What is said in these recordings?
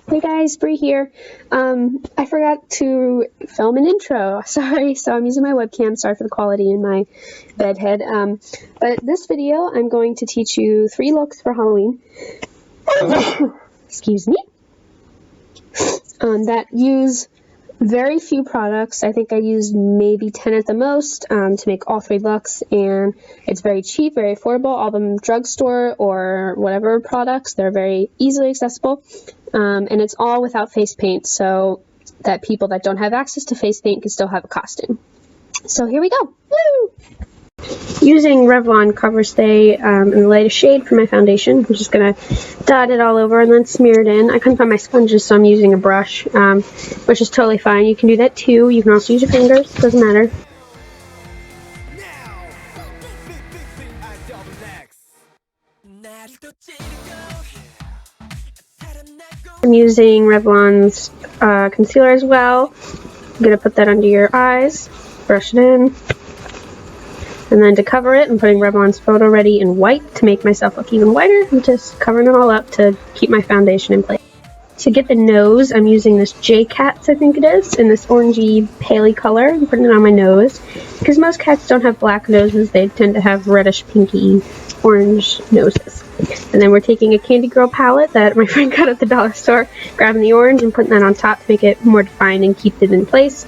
Hey guys, Bree here. I forgot to film an intro. Sorry, so I'm using my webcam. Sorry for the quality in my bedhead. But this video, I'm going to teach you 3 looks for Halloween. Excuse me. That use very few products. I think I used maybe 10 at the most to make all 3 looks, and it's very cheap, very affordable. All of them drugstore or whatever products. They're very easily accessible. And it's all without face paint, so that people that don't have access to face paint can still have a costume. So here we go. Woo! Using Revlon Cover Stay in the lightest shade for my foundation, I'm just going to dot it all over and then smear it in. I couldn't find my sponges, so I'm using a brush, which is totally fine. You can do that too. You can also use your fingers. Doesn't matter. I'm using Revlon's concealer as well. I'm going to put that under your eyes, brush it in, and then to cover it, I'm putting Revlon's Photo Ready in white to make myself look even whiter. I'm just covering it all up to keep my foundation in place. To get the nose, I'm using this J-Cats, I think it is, in this orangey paley color. I'm putting it on my nose. Because most cats don't have black noses, they tend to have reddish, pinky, orange noses. And then we're taking a Candy Girl palette that my friend got at the dollar store, grabbing the orange and putting that on top to make it more defined and keep it in place.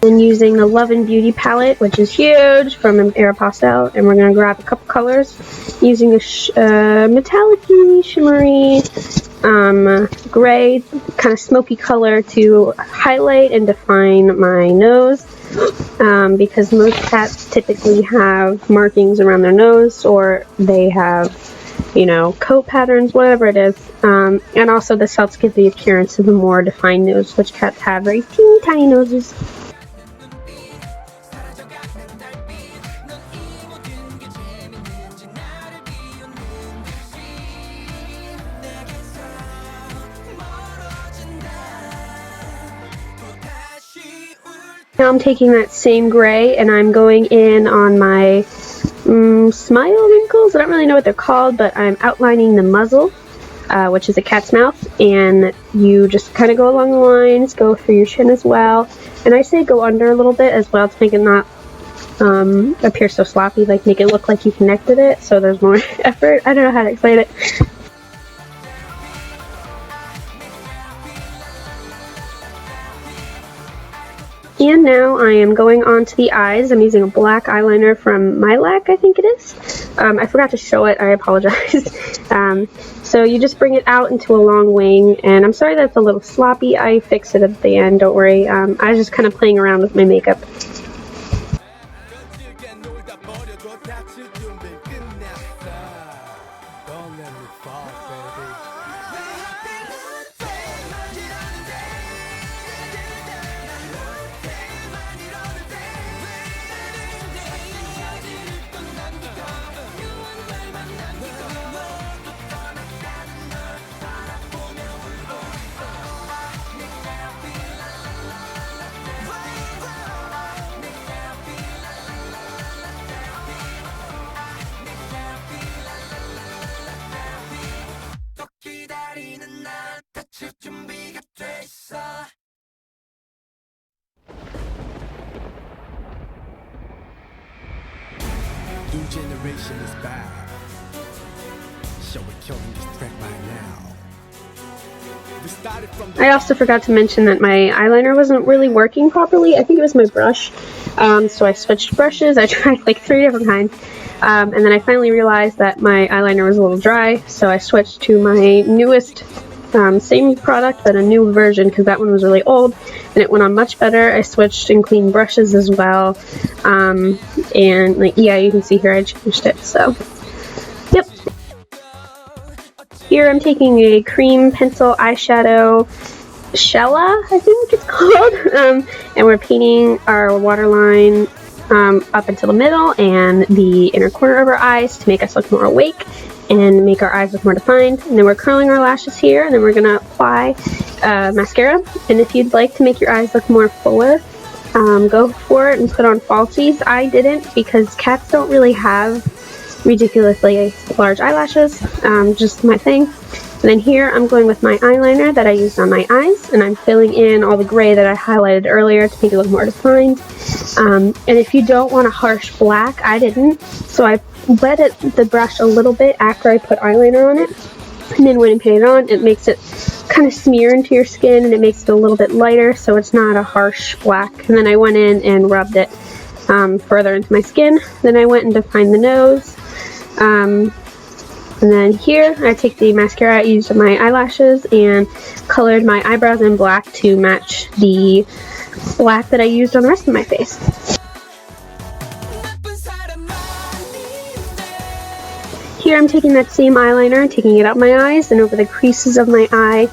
And using the Love and Beauty palette, which is huge, from Aeropostale, and we're going to grab a couple colors using a metallic-y, shimmery, gray, kind of smoky color to highlight and define my nose, because most cats typically have markings around their nose, or they have, you know, coat patterns, whatever it is. And also this helps give the appearance of a more defined nose, which cats have very teeny tiny noses. Now I'm taking that same gray and I'm going in on my smile wrinkles. I don't really know what they're called, but I'm outlining the muzzle, which is a cat's mouth, and you just kind of go along the lines, go through your chin as well, and I say go under a little bit as well to make it not appear so sloppy, like make it look like you connected it, so there's more effort. I don't know how to explain it. And now I am going on to the eyes. I'm using a black eyeliner from MBLAQ, I think it is. I forgot to show it, I apologize. So you just bring it out into a long wing, and I'm sorry that's a little sloppy. I fix it at the end, don't worry. I was just kind of playing around with my makeup. New generation is back. Shall we kill this threat right now? I also forgot to mention that my eyeliner wasn't really working properly. I think it was my brush. So I switched brushes. I tried like 3 different kinds. And then I finally realized that my eyeliner was a little dry, so I switched to my newest, same product but a new version, because that one was really old and it went on much better. I switched and cleaned brushes as well, and like, yeah, you can see here I changed it, so yep. Here I'm taking a cream pencil eyeshadow, Shella I think it's called, and we're painting our waterline up until the middle and the inner corner of our eyes to make us look more awake and make our eyes look more defined. And then we're curling our lashes here, and then we're going to apply mascara. And if you'd like to make your eyes look more fuller, go for it and put on falsies. I didn't, because cats don't really have ridiculously large eyelashes, just my thing. And then here I'm going with my eyeliner that I used on my eyes, and I'm filling in all the gray that I highlighted earlier to make it look more defined. And if you don't want a harsh black, I didn't, so I wet the brush a little bit after I put eyeliner on it. And then when I put it on, it makes it kind of smear into your skin, and it makes it a little bit lighter, so it's not a harsh black. And then I went in and rubbed it further into my skin. Then I went and defined the nose. And then here I take the mascara I used on my eyelashes and colored my eyebrows in black to match the black that I used on the rest of my face. Here I'm taking that same eyeliner and taking it up my eyes and over the creases of my eye.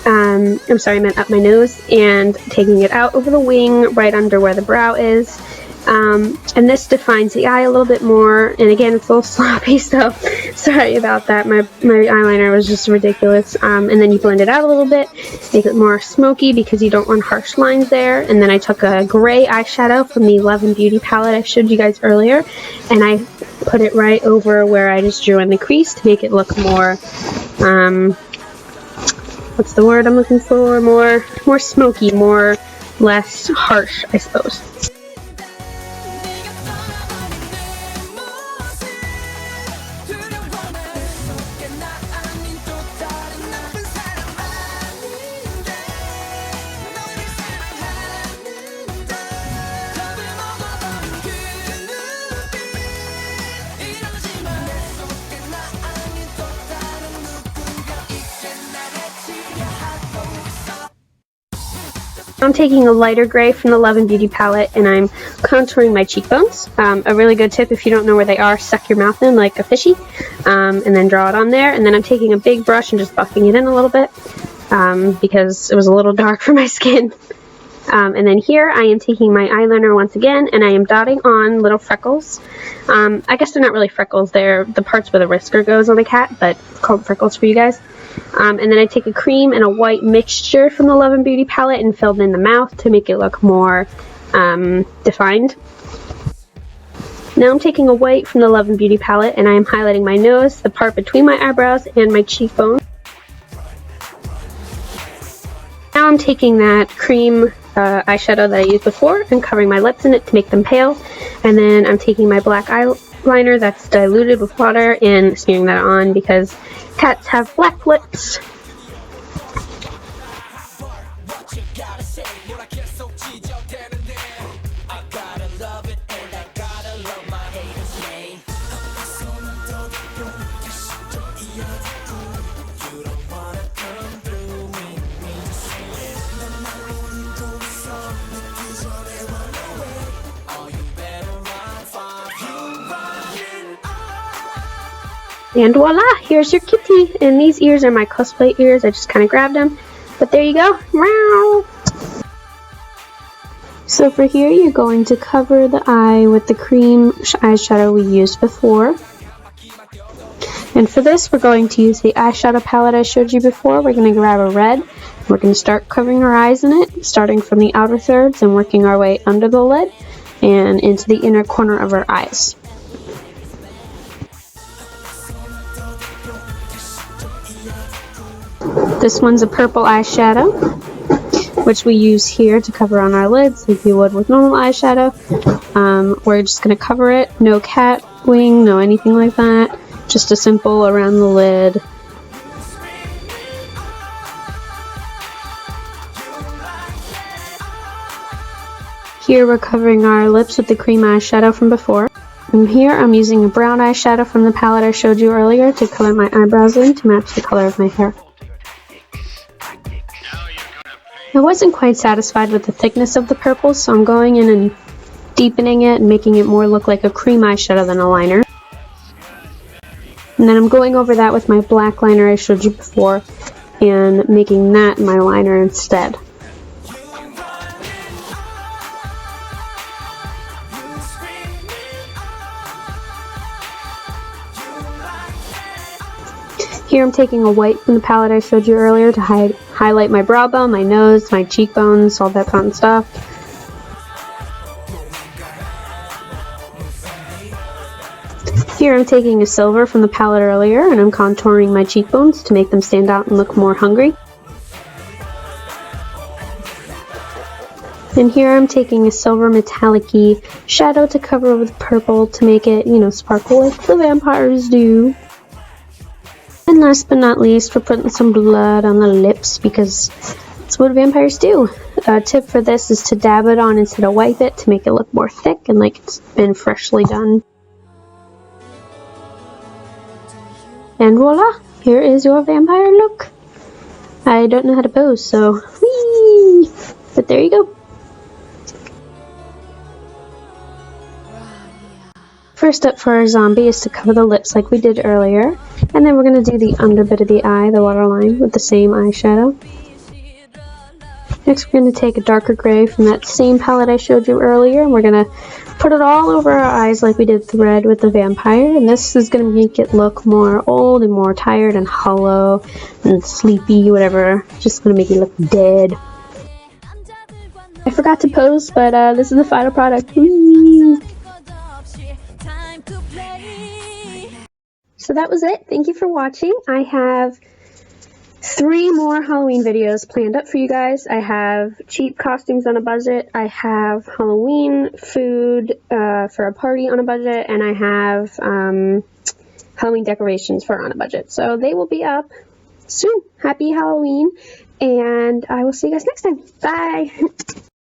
I'm sorry, I meant up my nose, and taking it out over the wing right under where the brow is. And this defines the eye a little bit more, and again it's a little sloppy, so sorry about that. My eyeliner was just ridiculous. And then you blend it out a little bit, make it more smoky because you don't want harsh lines there. And then I took a gray eyeshadow from the Love and Beauty palette I showed you guys earlier, and I put it right over where I just drew in the crease to make it look more, what's the word I'm looking for, more smoky, less harsh, I suppose. I'm taking a lighter gray from the Love and Beauty palette, and I'm contouring my cheekbones. A really good tip, if you don't know where they are, suck your mouth in like a fishy, and then draw it on there. And then I'm taking a big brush and just buffing it in a little bit, because it was a little dark for my skin. And then here I am taking my eyeliner once again, and I am dotting on little freckles. I guess they're not really freckles, they're the parts where the whisker goes on a cat, but call them freckles for you guys. And then I take a cream and a white mixture from the Love and Beauty palette and filled in the mouth to make it look more defined. Now I'm taking a white from the Love and Beauty palette, and I am highlighting my nose, the part between my eyebrows and my cheekbone. Now I'm taking that cream eyeshadow that I used before and covering my lips in it to make them pale. And then I'm taking my black eyeliner that's diluted with water and smearing that on because cats have black lips. And voila, here's your kitty. And these ears are my cosplay ears. I just kind of grabbed them. But there you go. Meow. So for here, you're going to cover the eye with the cream eyeshadow we used before. And for this, we're going to use the eyeshadow palette I showed you before. We're going to grab a red. We're going to start covering our eyes in it, starting from the outer thirds and working our way under the lid and into the inner corner of our eyes. This one's a purple eyeshadow, which we use here to cover on our lids like you would with normal eyeshadow. We're just going to cover it, no cat wing, no anything like that, just a simple around the lid. Here we're covering our lips with the cream eyeshadow from before. And here I'm using a brown eyeshadow from the palette I showed you earlier to color my eyebrows in to match the color of my hair. I wasn't quite satisfied with the thickness of the purple, so I'm going in and deepening it and making it more look like a cream eyeshadow than a liner. And then I'm going over that with my black liner I showed you before and making that my liner instead. Here I'm taking a white from the palette I showed you earlier to highlight my brow bone, my nose, my cheekbones, all that fun stuff. Here I'm taking a silver from the palette earlier and I'm contouring my cheekbones to make them stand out and look more hungry. And here I'm taking a silver metallic-y shadow to cover over the purple to make it, you know, sparkle like the vampires do. And last but not least, we're putting some blood on the lips because that's what vampires do. A tip for this is to dab it on instead of wipe it to make it look more thick and like it's been freshly done. And voila! Here is your vampire look. I don't know how to pose, so whee! But there you go. First up for our zombie is to cover the lips like we did earlier, and then we're going to do the under bit of the eye, the waterline, with the same eyeshadow. Next we're going to take a darker gray from that same palette I showed you earlier, and we're going to put it all over our eyes like we did the red with the vampire, and this is going to make it look more old and more tired and hollow and sleepy, whatever. Just going to make it look dead. I forgot to pose, but this is the final product. Whee! So that was it. Thank you for watching. I have 3 more Halloween videos planned up for you guys. I have cheap costumes on a budget, I have Halloween food for a party on a budget, and I have Halloween decorations for on a budget. So they will be up soon. Happy Halloween, and I will see you guys next time. Bye!